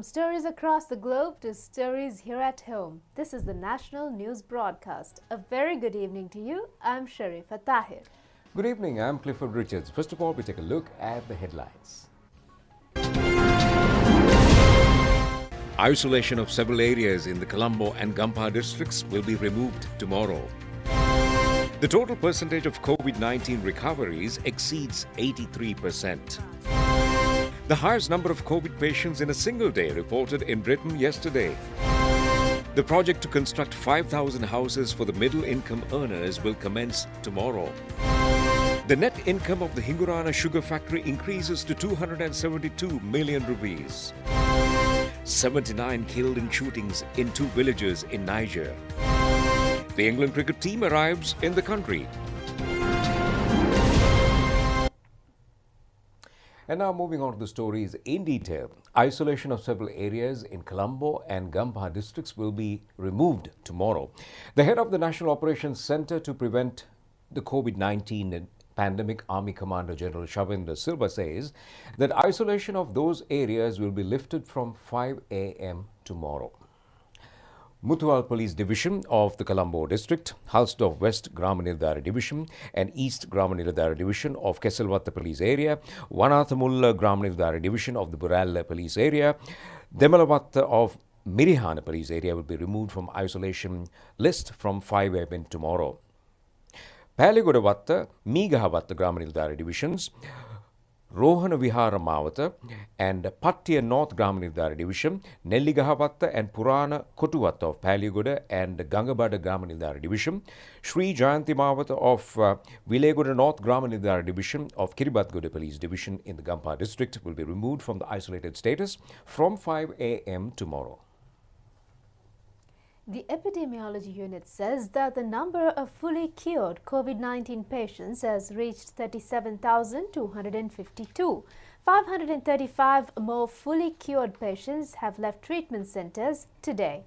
From stories across the globe to stories here at home, this is the National News Broadcast. A very good evening to you. I'm Sharifa Tahir. Good evening, I'm Clifford Richards. First of all, we take a look at the headlines. Isolation of several areas in the Colombo and Gampha districts will be removed tomorrow. The total percentage of COVID-19 recoveries exceeds 83%. The highest number of COVID patients in a single day reported in Britain yesterday. The project to construct 5,000 houses for the middle-income earners will commence tomorrow. The net income of the Hingurana sugar factory increases to 272 million rupees. 79 killed in shootings in 2 villages in Niger. The England cricket team arrives in the country. And now moving on to the stories in detail. Isolation of several areas in Colombo and Gampha districts will be removed tomorrow. The head of the National Operations Centre to prevent the COVID-19 pandemic, Army Commander General Shavinder Silva, says that isolation of those areas will be lifted from 5 a.m. tomorrow. Mutual Police Division of the Colombo District, Halsdorf West Gramanildara Division and East Gramanildara Division of Kesselwatta Police Area, Wanathamulla Gramanildara Division of the Buralla Police Area, Demalavatta of Mirihana Police Area will be removed from isolation list from 5 a.m. tomorrow. Paligodavatta, Meegahavatta Gramanildara Divisions, Rohana Vihara Mawata and Pattiya North Gramanildara Division, Nelligahavatta and Purana Kotuvatta of Paligoda and Gangabada Gramanildara Division, Sri Jayanti Mawata of Vilegoda North Gramanildara Division of Kiribatgoda Police Division in the Gampha district will be removed from the isolated status from 5 a.m. tomorrow. The epidemiology unit says that the number of fully cured COVID-19 patients has reached 37,252. 535 more fully cured patients have left treatment centers today.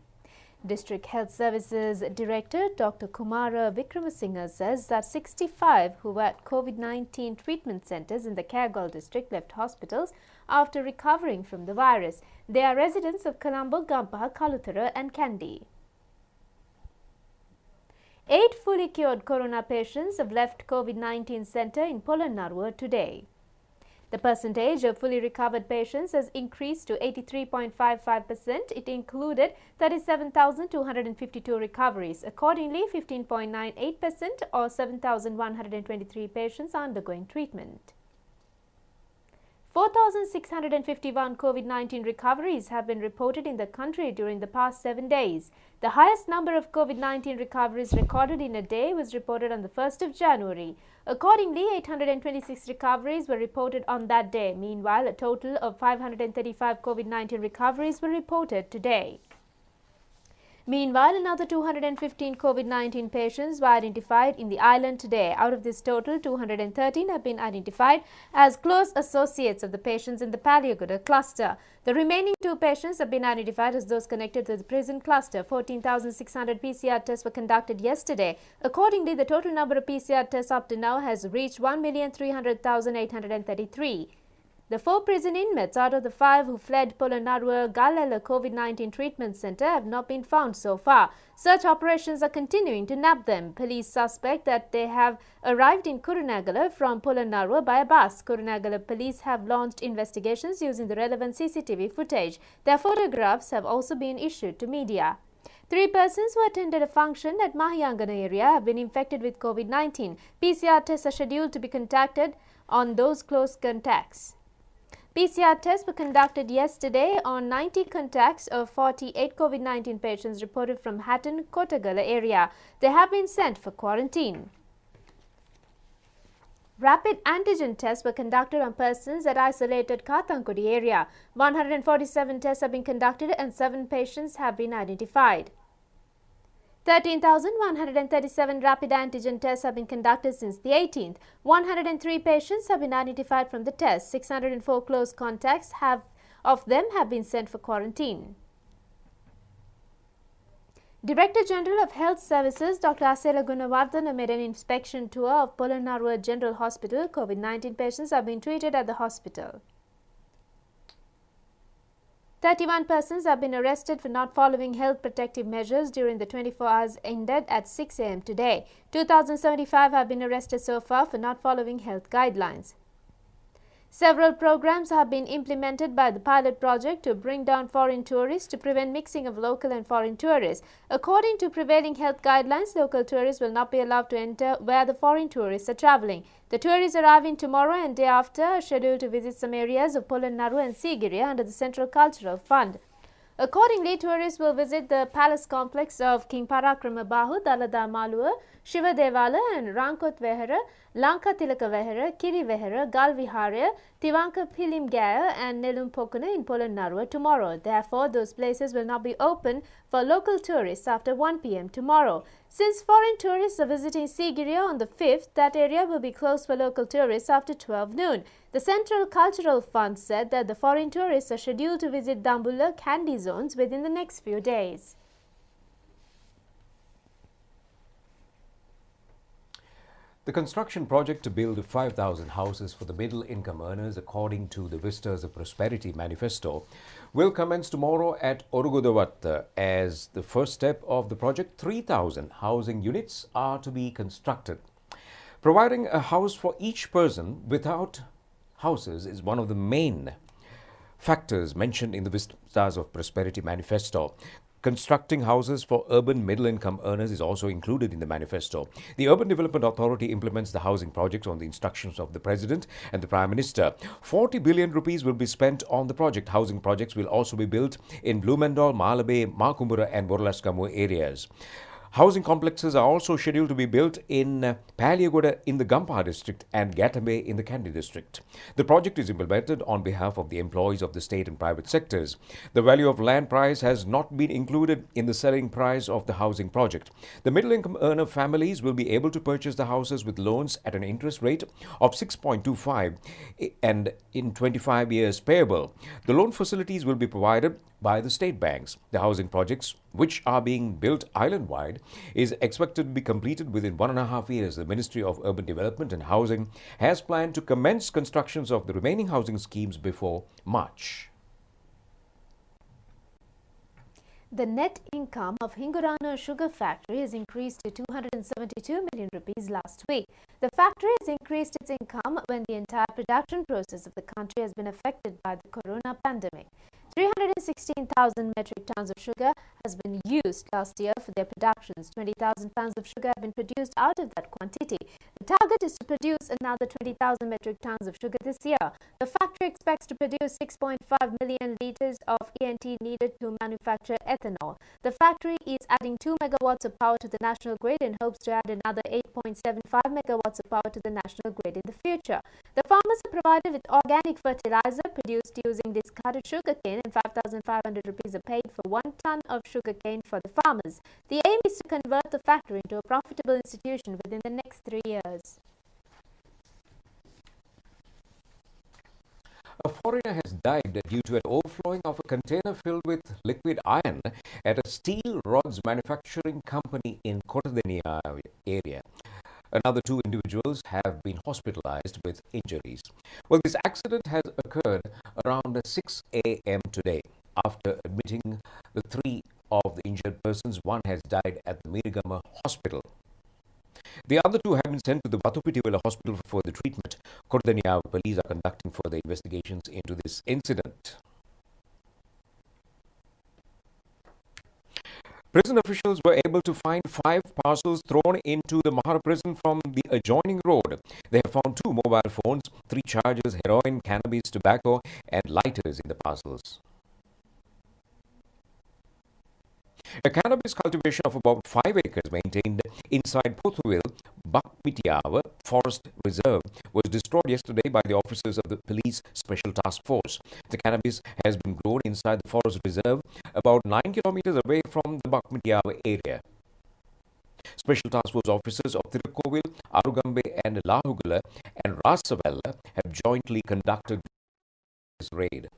District Health Services Director Dr. Kumara Vikramasinghe says that 65 who were at COVID-19 treatment centers in the Kergal district left hospitals after recovering from the virus. They are residents of Colombo, Gampha, Kaluthara and Kandy. 8 fully cured corona patients have left COVID-19 center in Polonnaruwa today. The percentage of fully recovered patients has increased to 83.55%. It included 37,252 recoveries. Accordingly, 15.98% or 7,123 patients are undergoing treatment. 4,651 COVID-19 recoveries have been reported in the country during the past 7 days. The highest number of COVID-19 recoveries recorded in a day was reported on the 1st of January. Accordingly, 826 recoveries were reported on that day. Meanwhile, a total of 535 COVID-19 recoveries were reported today. Meanwhile, another 215 COVID-19 patients were identified in the island today. Out of this total, 213 have been identified as close associates of the patients in the Paliagoda cluster. The remaining 2 patients have been identified as those connected to the prison cluster. 14,600 PCR tests were conducted yesterday. Accordingly, the total number of PCR tests up to now has reached 1,300,833. The 4 prison inmates out of the 5 who fled Polonnaruwa Gallela COVID-19 treatment center have not been found so far. Search operations are continuing to nab them. Police suspect that they have arrived in Kurunagala from Polonnaruwa by a bus. Kurunagala police have launched investigations using the relevant CCTV footage. Their photographs have also been issued to media. 3 persons who attended a function at Mahayangana area have been infected with COVID-19. PCR tests are scheduled to be conducted on those close contacts. PCR tests were conducted yesterday on 90 contacts of 48 COVID-19 patients reported from Hatton, Kotagala area. They have been sent for quarantine. Rapid antigen tests were conducted on persons at isolated Kathankudi area. 147 tests have been conducted and 7 patients have been identified. 13,137 rapid antigen tests have been conducted since the 18th. 103 patients have been identified from the test. 604 close contacts of them have been sent for quarantine. Director General of Health Services Dr. Asela Gunawardana made an inspection tour of Polonnaruwa General Hospital. COVID-19 patients have been treated at the hospital. 31 persons have been arrested for not following health protective measures during the 24 hours ended at 6 a.m. today. 2,075 have been arrested so far for not following health guidelines. Several programs have been implemented by the pilot project to bring down foreign tourists to prevent mixing of local and foreign tourists. According to prevailing health guidelines, local tourists will not be allowed to enter where the foreign tourists are travelling. The tourists arriving tomorrow and day after are scheduled to visit some areas of Polonnaru and Sigiriya under the Central Cultural Fund. Accordingly, tourists will visit the palace complex of King Parakramabahu, Dalada Malua, Shiva Devala and Rankot Vehara, Lanka Tilaka Vehara, Kiri Vehara, Gal Viharya, Tivanka Pilim Gaya and Nelum Pokuna in Polonnaru tomorrow. Therefore, those places will not be open for local tourists after 1 p.m. tomorrow. Since foreign tourists are visiting Sigiriya on the 5th, that area will be closed for local tourists after 12 noon. The Central Cultural Fund said that the foreign tourists are scheduled to visit Dambulla candy zones within the next few days. The construction project to build 5,000 houses for the middle-income earners, according to the Vistas of Prosperity manifesto, will commence tomorrow at Orugodavatta. As the first step of the project, 3,000 housing units are to be constructed. Providing a house for each person without houses is one of the main factors mentioned in the Vistas of Prosperity manifesto. Constructing houses for urban middle-income earners is also included in the manifesto. The Urban Development Authority implements the housing projects on the instructions of the President and the Prime Minister. 40 billion rupees will be spent on the project. Housing projects will also be built in Blumendal, Malabe, Makumbura and Borlaskamu areas. Housing complexes are also scheduled to be built in Paliagoda in the Gampa district and Gatambe in the Kandy district. The project is implemented on behalf of the employees of the state and private sectors. The value of land price has not been included in the selling price of the housing project. The middle-income earner families will be able to purchase the houses with loans at an interest rate of 6.25 and in 25 years payable. The loan facilities will be provided by the state banks. The housing projects, which are being built island-wide, is expected to be completed within 1.5 years. The Ministry of Urban Development and Housing has planned to commence constructions of the remaining housing schemes before March. The net income of Hingurano Sugar Factory has increased to 272 million rupees last week. The factory has increased its income when the entire production process of the country has been affected by the corona pandemic. 316,000 metric tons of sugar has been used last year for their productions. 20,000 tons of sugar have been produced out of that quantity. The target is to produce another 20,000 metric tons of sugar this year. The factory expects to produce 6.5 million litres of ENT needed to manufacture ethanol. The factory is adding 2 megawatts of power to the national grid and hopes to add another 8.75 megawatts of power to the national grid in the future. The farmers are provided with organic fertilizer produced using discarded sugarcane, and 5,500 rupees are paid for 1 ton of sugarcane for the farmers. The aim is to convert the factory into a profitable institution within the next 3 years. A foreigner has died due to an overflowing of a container filled with liquid iron at a steel rods manufacturing company in Kotadeniya area. Another 2 individuals have been hospitalized with injuries. Well, this accident has occurred around 6 a.m. today. After admitting the 3 of the injured persons, 1 has died at the Mirigama hospital. The other 2 have been sent to the Vatupitiwala hospital for further treatment. Kotadeniya police are conducting further investigations into this incident. Prison officials were able to find 5 parcels thrown into the Mahara prison from the adjoining road. They have found 2 mobile phones, 3 chargers, heroin, cannabis, tobacco and lighters in the parcels. A cannabis cultivation of about 5 acres maintained inside Pothuville, Bakmitiawa Forest Reserve was destroyed yesterday by the officers of the Police Special Task Force. The cannabis has been grown inside the Forest Reserve about 9 kilometers away from the Bakmitiawa area. Special Task Force officers of Tirukkovil, Arugambe and Lahugula and Rasavella have jointly conducted this raid.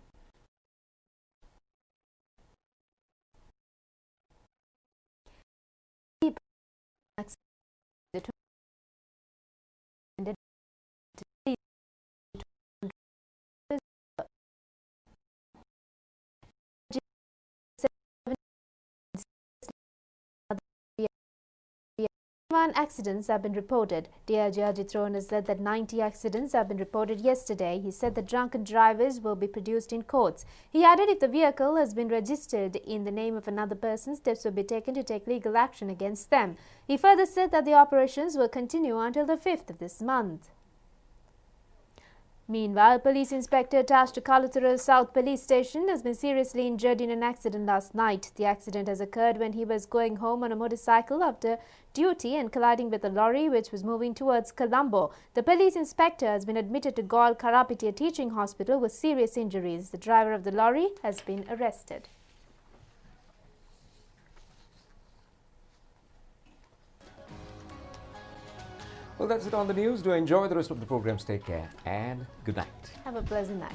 51 accidents have been reported. DIG Ajit Rohan said that 90 accidents have been reported yesterday. He said that drunken drivers will be produced in courts. He added if the vehicle has been registered in the name of another person, steps will be taken to take legal action against them. He further said that the operations will continue until the 5th of this month. Meanwhile, Police Inspector attached to Kalathura South Police Station has been seriously injured in an accident last night. The accident has occurred when he was going home on a motorcycle after duty and colliding with a lorry which was moving towards Colombo. The police inspector has been admitted to Gaul Karapitiya Teaching Hospital with serious injuries. The driver of the lorry has been arrested. Well, that's it on the news. Do enjoy the rest of the programs. Take care and good night. Have a pleasant night.